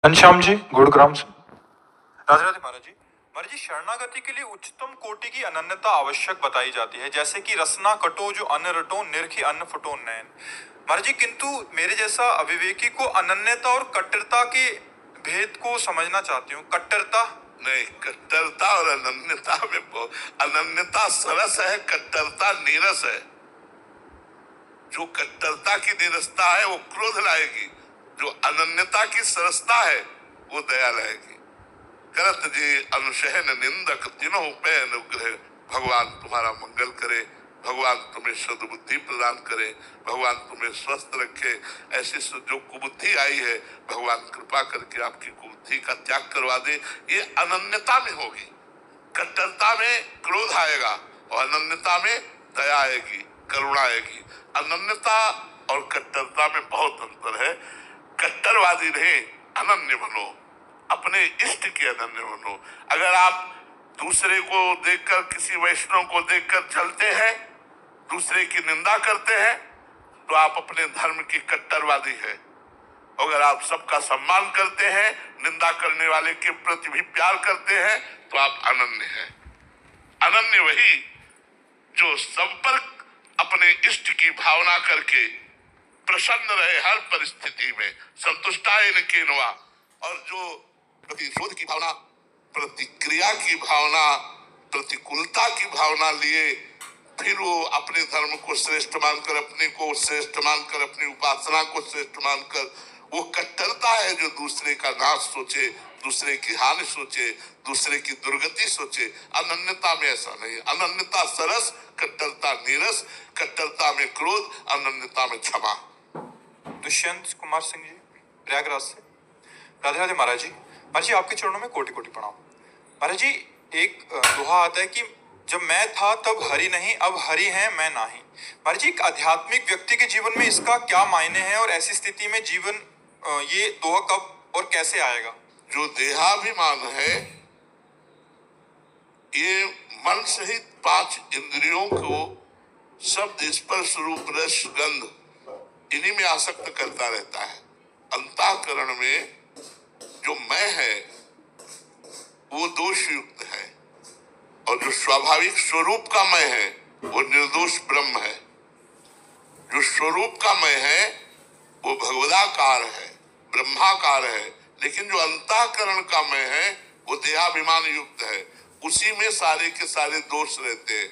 घनश्याम जी गुड़ग्राम से। राधे राधे महाराज जी। महाराज जी, शरणागति के लिए उच्चतम कोटि की अनन्यता आवश्यक बताई जाती है, जैसे कि रसना कटो जो अन्न रटो निरखी अन्न फुटो नयन। महाराज जी, किंतु मेरे जैसा अविवेकी को अनन्यता और कट्टरता के भेद को समझना चाहती हूँ। कट्टरता नहीं, कट्टरता और अनन्यता में अनन्यता सरस है, कट्टरता नीरस है। जो कट्टरता की नीरसता है वो क्रोध लाएगी, जो अनन्यता की सरसता है वो दया लाएगी। करत जी अनुशहन निंदक तीनों पे अनुग्रह, भगवान तुम्हारा मंगल करे, भगवान तुम्हें सद्बुद्धि प्रदान करे, भगवान तुम्हें स्वस्थ रखे। ऐसी जो कुबुद्धि आई है भगवान कृपा करके आपकी कुबुद्धि का त्याग करवा दे। ये अनन्यता में होगी। कट्टरता में क्रोध आएगा और अनन्यता में दया आएगी, करुणा आएगी। अनन्यता और कट्टरता में बहुत अंतर है। कट्टरवादी नहीं, अनन्य बनो, अपने इष्ट के अनन्य बनो। अगर आप दूसरे को देखकर, किसी वैष्णव को देखकर चलते हैं, दूसरे की निंदा करते हैं, तो आप अपने धर्म की कट्टरवादी हैं। अगर आप सबका सम्मान करते हैं, निंदा करने वाले के प्रति भी प्यार करते हैं, तो आप अनन्य हैं। अनन्य वही जो संपर्क अपने इष्ट की भावना करके प्रसन्न रहे हर परिस्थिति में, संतुष्टाय न केनवा, और जो प्रतिशोध की भावना, प्रतिक्रिया की भावना, प्रतिकूलता की भावना लिए फिर वो अपने धर्म को श्रेष्ठ मानकर, अपने को श्रेष्ठ मानकर, अपनी उपासना को श्रेष्ठ मानकर, वो कट्टरता है जो दूसरे का नाश सोचे, दूसरे की हानि सोचे, दूसरे की दुर्गति सोचे। अनन्यता में ऐसा नहीं। अनन्यता सरस, कट्टरता नीरस। कट्टरता में क्रोध, अनन्यता में क्षमा। दुष्यंत कुमार सिंह जी, प्रयागराज से। राधे राधे महाराज जी। महाराज जी, आपके चरणों में कोटि कोटि प्रणाम। महाराज जी, एक दोहा आता है कि जब मैं था तब हरि नहीं, अब हरि है मैं नाही। महाराज जी, एक आध्यात्मिक व्यक्ति के जीवन में इसका क्या मायने हैं और ऐसी स्थिति में जीवन ये दोहा कब और कैसे आएगा? जो देहाभिमान है, ये मन सहित 5 इंद्रियों को शब्द, स्पर्श, रूप, रस, गंध, इन्हीं में आसक्त करता रहता है। अंतःकरण में जो मैं है वो दोष युक्त है, और जो स्वाभाविक स्वरूप का मैं है वो निर्दोष ब्रह्म है। जो स्वरूप का मैं है वो भगवदाकार है, ब्रह्माकार है। लेकिन जो अंतःकरण का मैं है वो देहाभिमान युक्त है। उसी में सारे के सारे दोष रहते हैं।